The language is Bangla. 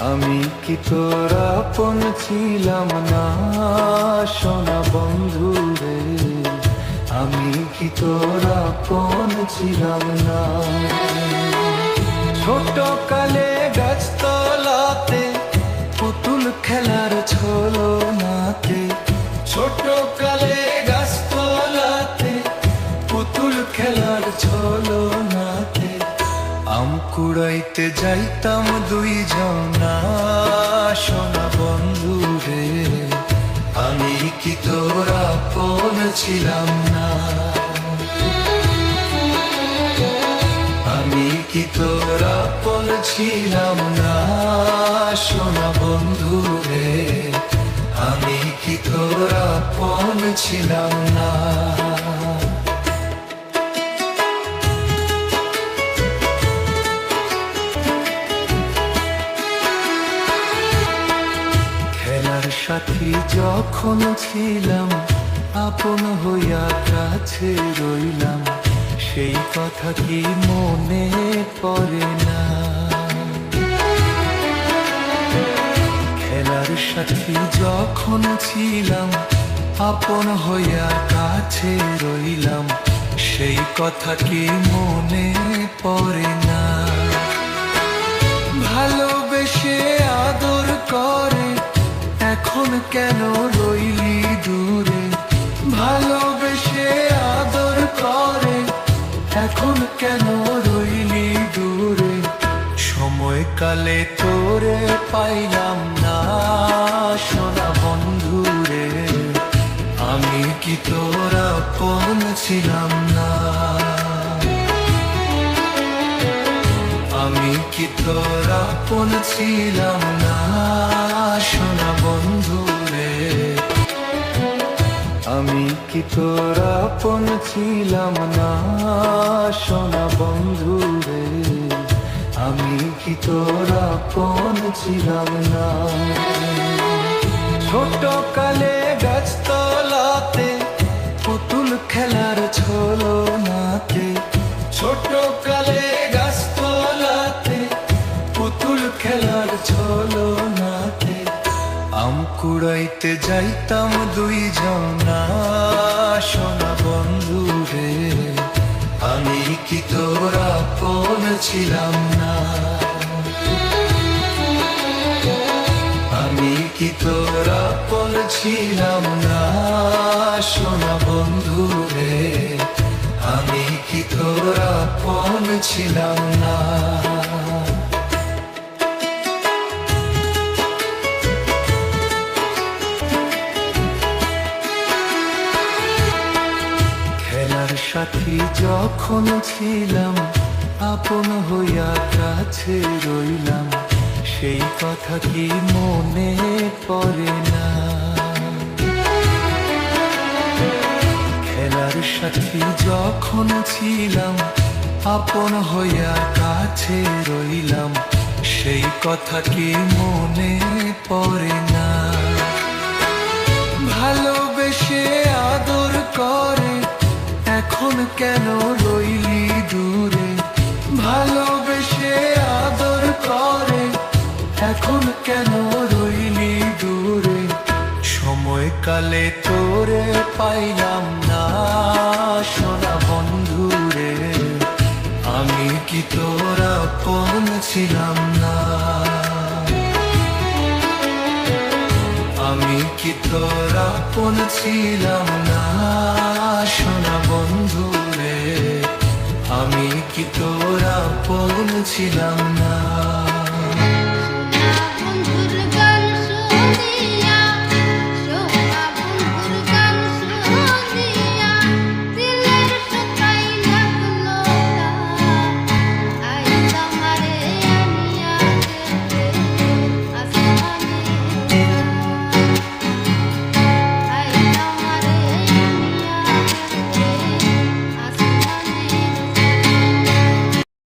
আমি কি তোর আপন ছিলাম না সোনা বন্ধু রে? আমি কি তোর আপন ছিলাম না? ছোট কালে গাছতলাতে পুতুল খেলার ছলনাতে, ছোট কালে গাছতলাতে পুতুল খেলার ছলনাতে আম কুড়াইতে যাইতাম দুইজনা সোনা বন্ধু রে। আমি কি তোর আপন ছিলাম না? আমি কি তোর আপন ছিলাম না সোনা বন্ধু রে? আমি কি তোর আপন ছিলাম না? সাথী যখন ছিলাম আপন হইয়া কাছে রইলাম, সেই কথা কি মনে পড়ে না? খেলার সাথী যখন ছিলাম আপন হইয়া কাছে রইলাম, সেই কথা কি মনে পড়ে না? ভালোবেসে আদর করে এখন কেন রইলি দূরে? ভালোবেসে আদর করে এখন কেন রইলি দূরে? সময়কালে তোরে পাইলাম না সোনা বন্ধু রে। আমি কি তোর আপন ছিলাম না? আমি কি তোর আপন ছিলাম না সোনা বন্ধু রে? আমি কি তোর আপন ছিলাম না সোনা বন্ধু রে? আমি কি তোর আপন ছিলাম না? ছোট কালে গাছতলাতে পুতুল খেলার ছলনাতে, ছোট কালে গাছতলাতে পুতুল খেলার ছলনাতে আম কুড়াইতে যাইতাম দুইজনা সোনা বন্ধু রে। আমি কি তোর আপন ছিলাম না? আমি কি তোর আপন ছিলাম না সোনা বন্ধু রে? আমি কি তোর আপন ছিলাম না? খেলার সাথী যখন ছিলাম আপন হইয়া কাছে রইলাম, সেই কথা কি মনে পড়ে না? খেলার সাথী যখন ছিলাম আপন হইয়া কাছে রইলাম, সেই কথা কি মনে পড়ে না? ভালোবেসে আদর করে এখন কেন রইলি দূরে? ভালোবেসে আদর করে এখন কেন রইলি দূরে? সময়কালে তোরে পাইলাম না সোনা বন্ধু রে। আমি কি তোর আপন ছিলাম না? আমি কি তোর আপন ছিলাম না সোনা বন্ধু রে? আমি কি তোর আপন ছিলাম না?